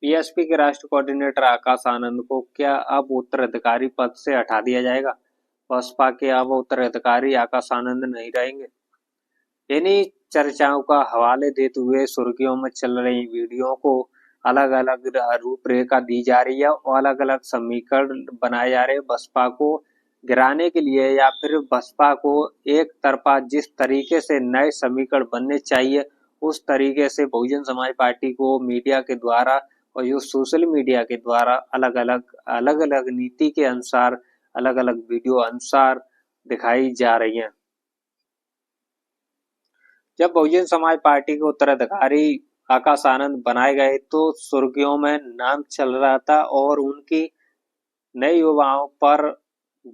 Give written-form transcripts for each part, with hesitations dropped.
BSP के राष्ट्रीय coordinator Akash Anand को क्या अब उत्तराधिकारी पद से हटा दिया जाएगा? बसपा के अब उत्तराधिकारी आकाश आनंद नहीं रहेंगे। इन्हीं चर्चाओं का हवाले देते हुए सुर्खियों में चल रही वीडियो को अलग अलग रूपरेखा दी जा रही है और अलग अलग समीकरण बनाए जा रहे हैं बसपा को गिराने के लिए, या फिर बसपा को एक तरफा जिस तरीके से नए समीकरण बनने चाहिए उस तरीके से बहुजन समाज पार्टी को मीडिया के द्वारा और जो सोशल मीडिया के द्वारा अलग अलग नीति के अनुसार अलग अलग वीडियो अनुसार दिखाई जा रही हैं। जब बहुजन समाज पार्टी के उत्तराधिकारी आकाश आनंद बनाए गए तो सुर्खियों में नाम चल रहा था और उनकी नए युवाओं पर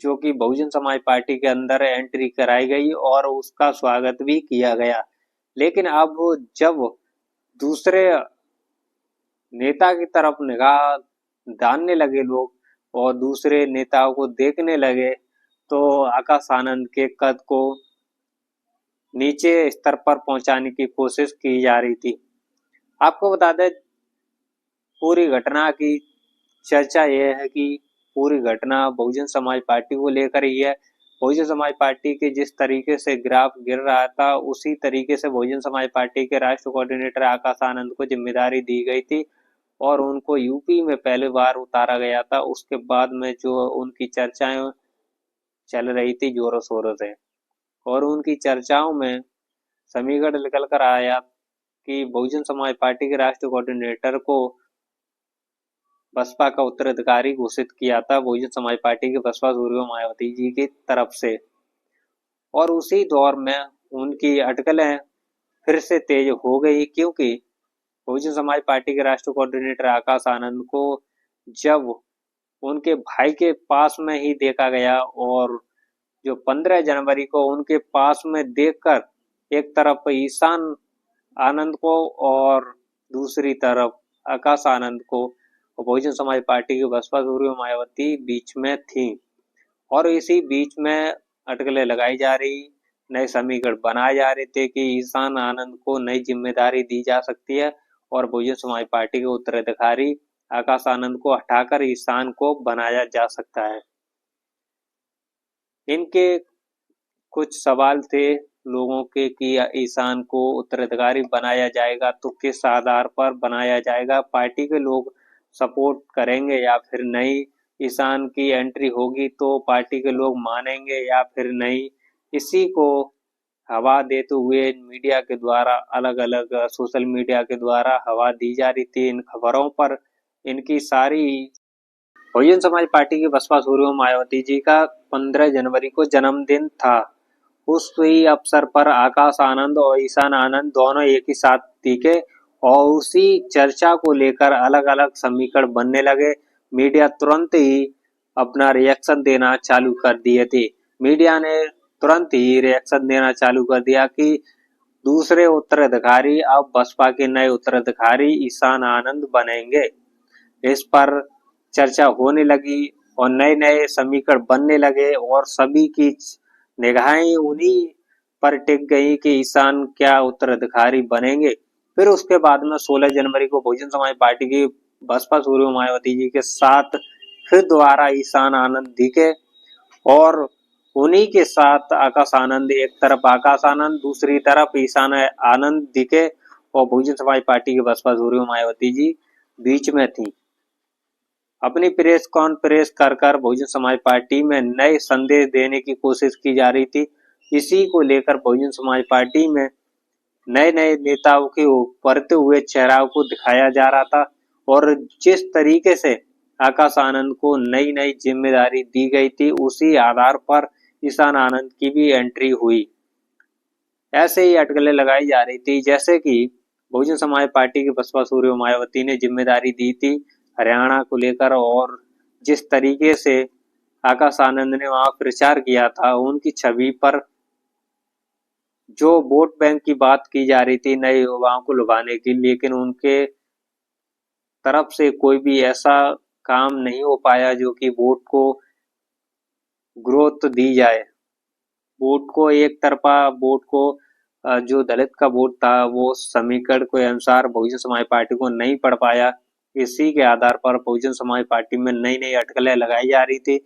जो कि बहुजन समाज पार्टी के अंदर एंट्री कराई गई और उसका स्वागत भी किया गया। लेकिन अब जब दूसरे नेता की तरफ निगाह डालने लगे लोग और दूसरे नेताओं को देखने लगे तो आकाश आनंद के कद को नीचे स्तर पर पहुंचाने की कोशिश की जा रही थी। आपको बता दें, पूरी घटना की चर्चा यह है कि पूरी घटना बहुजन समाज पार्टी को लेकर ही है। बहुजन समाज पार्टी के जिस तरीके से ग्राफ गिर रहा था उसी तरीके से बहुजन समाज पार्टी के राष्ट्रीय कोऑर्डिनेटर आकाश आनंद को जिम्मेदारी दी गई थी और उनको यूपी में पहली बार उतारा गया था। उसके बाद में जो उनकी चर्चाएं चल रही थी जोरों शोरों से और उनकी चर्चाओं में समीकरण निकल कर आया कि बहुजन समाज पार्टी के राष्ट्रीय कोऑर्डिनेटर को बसपा का उत्तराधिकारी घोषित किया था बहुजन समाज पार्टी के बसपा सुप्रीमो मायावती जी की तरफ से, और उसी दौर में उनकी अटकलें फिर से तेज हो गई क्योंकि बहुजन समाज पार्टी के राष्ट्रीय कोऑर्डिनेटर आकाश आनंद को जब उनके भाई के पास में ही देखा गया और जो 15 जनवरी को उनके पास में देखकर एक तरफ ईशान आनंद को और दूसरी तरफ आकाश आनंद को बहुजन समाज पार्टी की बसपा सुप्रीमो मायावती बीच में थी और इसी बीच में अटकलें लगाई जा रही, नए समीकरण बनाए जा रहे थे कि ईशान आनंद को नई जिम्मेदारी दी जा सकती है और बहुजन समाज पार्टी के उत्तराधिकारी आकाश आनंद को हटाकर ईशान को बनाया जा सकता है। इनके कुछ सवाल थे लोगों के कि ईशान को उत्तराधिकारी बनाया जाएगा तो किस आधार पर बनाया जाएगा, पार्टी के लोग सपोर्ट करेंगे या फिर नहीं, ईशान की एंट्री होगी तो पार्टी के लोग मानेंगे या फिर नहीं। इसी को हवा देते हुए मीडिया के द्वारा अलग अलग सोशल मीडिया के द्वारा हवा दी जा रही थी इन खबरों पर। इनकी सारी बहुजन समाज पार्टी की बसपा सुप्रीमो मायावती जी का 15 जनवरी को जन्मदिन था। उसी अवसर पर आकाश आनंद और ईशान आनंद दोनों एक ही साथ दिखे और उसी चर्चा को लेकर अलग अलग समीकरण बनने लगे। मीडिया तुरंत ही अपना रिएक्शन देना चालू कर दिए थे। मीडिया ने तुरंत ही रिएक्शन देना चालू कर दिया कि दूसरे उत्तराधिकारी अब बसपा के नए उत्तराधिकारी ईशान आनंद बनेंगे। इस पर चर्चा होने लगी और नए नए समीकरण बनने लगे और सभी की निगाहें उन्हीं पर टिक गई कि ईशान क्या उत्तराधिकारी बनेंगे। फिर उसके बाद में 16 जनवरी को बहुजन समाज पार्टी की बसपा सुप्रीमो मायावती जी के साथ फिर दोबारा ईशान आनंद दिखे और उन्हीं के साथ आकाश आनंद, एक तरफ आकाश आनंद दूसरी तरफ ईशान आनंद दिखे और बहुजन समाज पार्टी की बसपा सुप्रीमो मायावती जी बीच में थी। अपनी प्रेस कॉन्फ्रेंस कर बहुजन समाज पार्टी में नए संदेश देने की कोशिश की जा रही थी। इसी को लेकर बहुजन समाज पार्टी में नए नए नेताओं के उभरते हुए चेहरों को दिखाया जा रहा था और जिस तरीके से आकाश आनंद को नई नई जिम्मेदारी दी गई थी उसी आधार पर ईशान आनंद की भी एंट्री हुई। ऐसे ही अटकलें लगाई जा रही थी जैसे कि बहुजन समाज पार्टी की बसपा सुप्रीमो मायावती ने जिम्मेदारी दी थी हरियाणा को लेकर और जिस तरीके से आकाश आनंद ने वहां प्रचार किया था उनकी छवि पर जो वोट बैंक की बात की जा रही थी नए युवाओं को लुभाने की, लेकिन उनके तरफ से कोई भी ऐसा काम नहीं हो पाया जो कि वोट को ग्रोथ दी जाए। वोट को एक तरफा वोट को जो दलित का वोट था वो समीकरण के अनुसार बहुजन समाज पार्टी को नहीं पड़ पाया। इसी के आधार पर बहुजन समाज पार्टी में नई नई अटकलें लगाई जा रही थी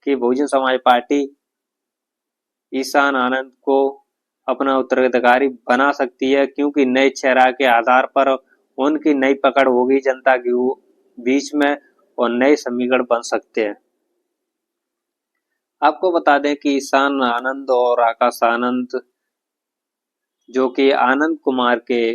कि बहुजन समाज पार्टी ईशान आनंद को अपना उत्तराधिकारी बना सकती है, क्योंकि नए चेहरा के आधार पर उनकी नई पकड़ होगी जनता के बीच में और नए समीकरण बन सकते हैं। आपको बता दें कि ईशान आनंद और आकाश आनंद जो कि आनंद कुमार के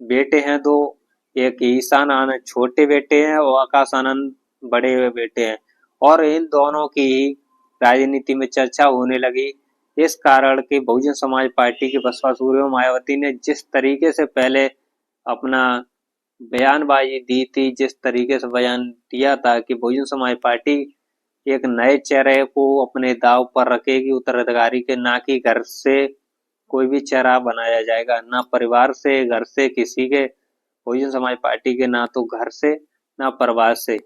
बेटे हैं, दो, एक ईशान आनंद छोटे बेटे हैं और आकाश आनंद बड़े बेटे हैं, और इन दोनों की राजनीति में चर्चा होने लगी। इस कारण कि बहुजन समाज पार्टी की बसपा सुप्रीमो मायावती ने जिस तरीके से पहले अपना बयानबाजी दी थी, जिस तरीके से बयान दिया था कि बहुजन समाज पार्टी एक नए चेहरे को अपने दाव पर रखेगी उत्तराधिकारी के, ना कि घर से कोई भी चेहरा बनाया जाएगा, ना परिवार से, घर से, किसी के, बहुजन समाज पार्टी के ना तो घर से ना परिवार से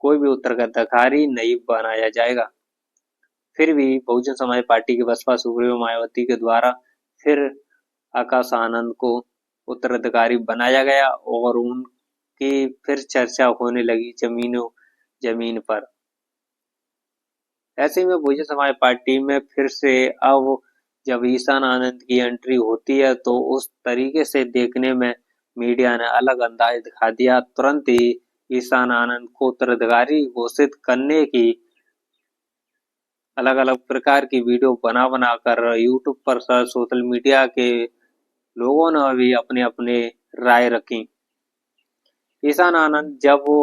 कोई भी उत्तराधिकारी नहीं बनाया जाएगा। फिर भी बहुजन समाज पार्टी की बसपा सुप्रीमो मायावती के द्वारा फिर आकाश आनंद को उत्तराधिकारी बनाया गया और उनकी फिर चर्चा होने लगी जमीन पर। ऐसे में बहुजन समाज पार्टी में फिर से अब जब ईशान आनंद की एंट्री होती है तो उस तरीके से देखने में मीडिया ने अलग अंदाज दिखा दिया। तुरंत ही ईशान आनंद को उत्तराधिकारी घोषित करने की अलग अलग प्रकार की वीडियो बना कर यूट्यूब पर सोशल मीडिया के लोगों ने भी अपने अपने राय रखी। ईशान आनंद जब वो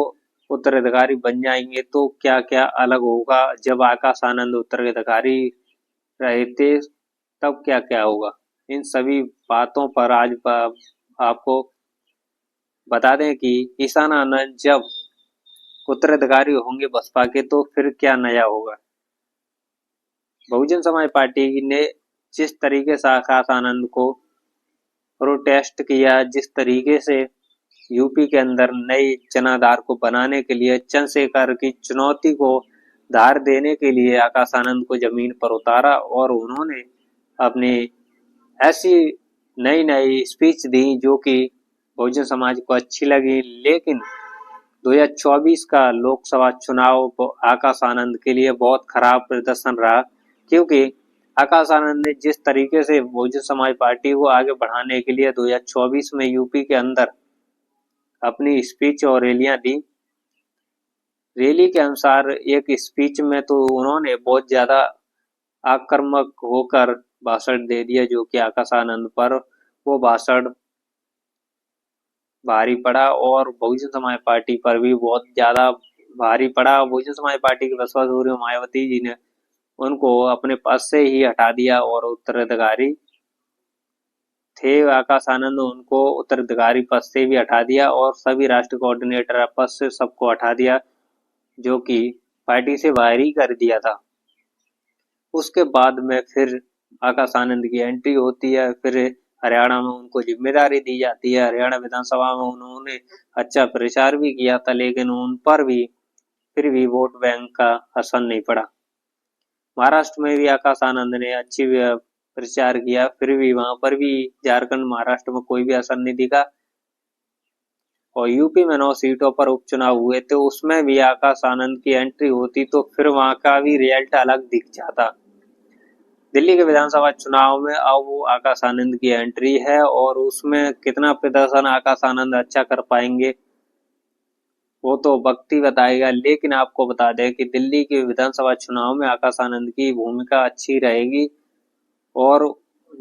उत्तराधिकारी बन जाएंगे तो क्या क्या अलग होगा, जब आकाश आनंद उत्तराधिकारी रहे थे तब क्या क्या होगा, इन सभी बातों पर आज आपको बता दें कि ईशान आनंद जब उत्तराधिकारी होंगे बसपा के तो फिर क्या नया होगा। बहुजन समाज पार्टी ने जिस तरीके से आकाश आनंद को प्रोटेस्ट किया, जिस तरीके से यूपी के अंदर नए जनाधार को बनाने के लिए चंद्रशेखर की चुनौती को धार देने के लिए आकाश आनंद को जमीन पर उतारा और उन्होंने अपनी ऐसी नई नई स्पीच दी जो कि बहुजन समाज को अच्छी लगी। लेकिन 2024 का लोकसभा चुनाव आकाश आनंद के लिए बहुत खराब प्रदर्शन रहा, क्योंकि आकाश आनंद ने जिस तरीके से बहुजन समाज पार्टी को आगे बढ़ाने के लिए 2024 में यूपी के अंदर अपनी स्पीच और रैलियां दी, रैली के अनुसार एक स्पीच में तो उन्होंने बहुत ज्यादा आक्रामक होकर भाषण दे दिया, जो कि आकाश आनंद पर वो भाषण भारी पड़ा और बहुजन समाज पार्टी पर भी बहुत ज्यादा भारी पड़ा। बहुजन समाज पार्टी की बसपा सुप्रीमो मायावती जी ने उनको अपने पद से ही हटा दिया और उत्तराधिकारी थे आकाश आनंद, उनको उत्तराधिकारी पद से भी हटा दिया और सभी राष्ट्रीय कोऑर्डिनेटर पद से सबको हटा दिया, जो कि पार्टी से बाहर ही कर दिया था। उसके बाद में फिर आकाश आनंद की एंट्री होती है, फिर हरियाणा में उनको जिम्मेदारी दी जाती है। हरियाणा विधानसभा में उन्होंने अच्छा प्रचार भी किया था, लेकिन उन पर भी फिर भी वोट बैंक का असर नहीं पड़ा। महाराष्ट्र में भी आकाश आनंद ने अच्छी प्रचार किया, फिर भी वहां पर भी झारखंड महाराष्ट्र में कोई भी असर नहीं दिखा। और यूपी में 9 सीटों पर उपचुनाव हुए थे, उसमें भी आकाश आनंद की एंट्री होती तो फिर वहां का भी रिजल्ट अलग दिख जाता। दिल्ली के विधानसभा चुनाव में अब वो आकाश आनंद की एंट्री है और उसमें कितना प्रदर्शन आकाश आनंद अच्छा कर पाएंगे वो तो वक्त ही बताएगा। लेकिन आपको बता दें कि दिल्ली के विधानसभा चुनाव में आकाश आनंद की भूमिका अच्छी रहेगी और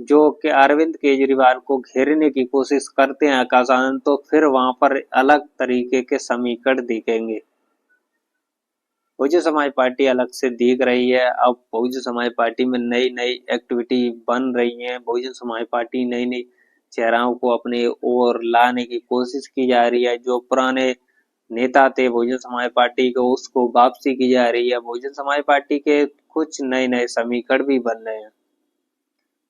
जो कि अरविंद केजरीवाल को घेरने की कोशिश करते हैं आकाश आनंद, तो फिर वहां पर अलग तरीके के समीकरण दिखेंगे। बहुजन समाज पार्टी अलग से दिख रही है। अब बहुजन समाज पार्टी में नई नई एक्टिविटी बन रही है। बहुजन समाज पार्टी नई नई चेहराओं को अपने ओर लाने की कोशिश की जा रही है। जो पुराने नेता थे बहुजन समाज पार्टी को, उसको वापसी की जा रही है। बहुजन समाज पार्टी के कुछ नए नए समीकरण भी बन रहे हैं।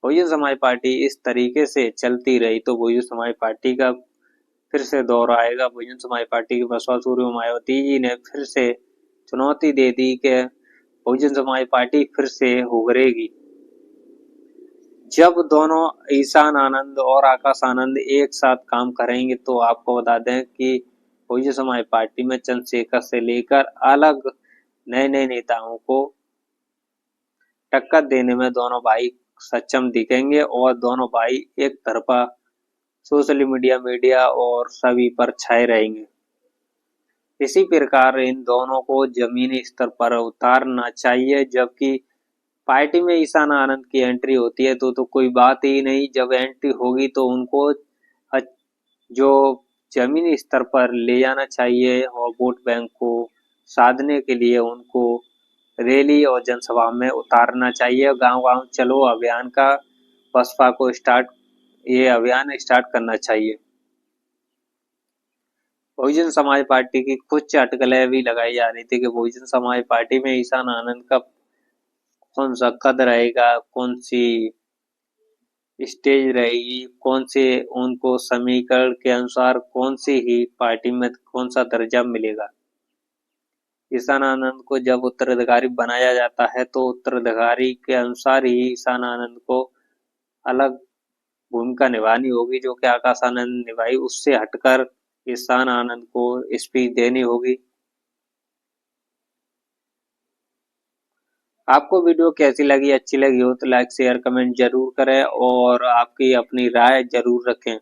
बहुजन समाज पार्टी इस तरीके से चलती रही तो बहुजन समाज पार्टी का फिर से दौर आएगा। बहुजन समाज पार्टी की बसपा सुप्रीमो मायावती जी ने फिर से चुनौती दे दी कि बहुजन समाज पार्टी फिर से उभरेगी। जब दोनों ईशान आनंद और आकाश आनंद एक साथ काम करेंगे तो आपको बता दें कि बहुजन समाज पार्टी में चंद्रशेखर से लेकर अलग नए नए नेताओं को टक्कर देने में दोनों भाई सक्षम दिखेंगे और दोनों भाई एक तरफा सोशल मीडिया और सभी पर छाए रहेंगे। इसी प्रकार इन दोनों को जमीनी स्तर पर उतारना चाहिए। जबकि पार्टी में ईशान आनंद की एंट्री होती है तो कोई बात ही नहीं, जब एंट्री होगी तो उनको जो जमीनी स्तर पर ले जाना चाहिए और वोट बैंक को साधने के लिए उनको रैली और जनसभा में उतारना चाहिए। गांव-गांव चलो अभियान का बसपा को ये अभियान स्टार्ट करना चाहिए। बहुजन समाज पार्टी की कुछ अटकलें भी लगाई जा रही थी कि बहुजन समाज पार्टी में ईशान आनंद का कौन सा कद रहेगा, कौन सी स्टेज रहेगी, कौन से उनको समीकरण के अनुसार कौन सी ही पार्टी में कौन सा दर्जा मिलेगा। ईशान आनंद को जब उत्तराधिकारी बनाया जाता है तो उत्तराधिकारी के अनुसार ही ईशान आनंद को अलग भूमिका निभानी होगी, जो कि आकाश आनंद ने निभाई। उससे हटकर ईशान आनंद को स्पीच देनी होगी। आपको वीडियो कैसी लगी, अच्छी लगी हो तो लाइक शेयर कमेंट जरूर करें और आपकी अपनी राय जरूर रखें।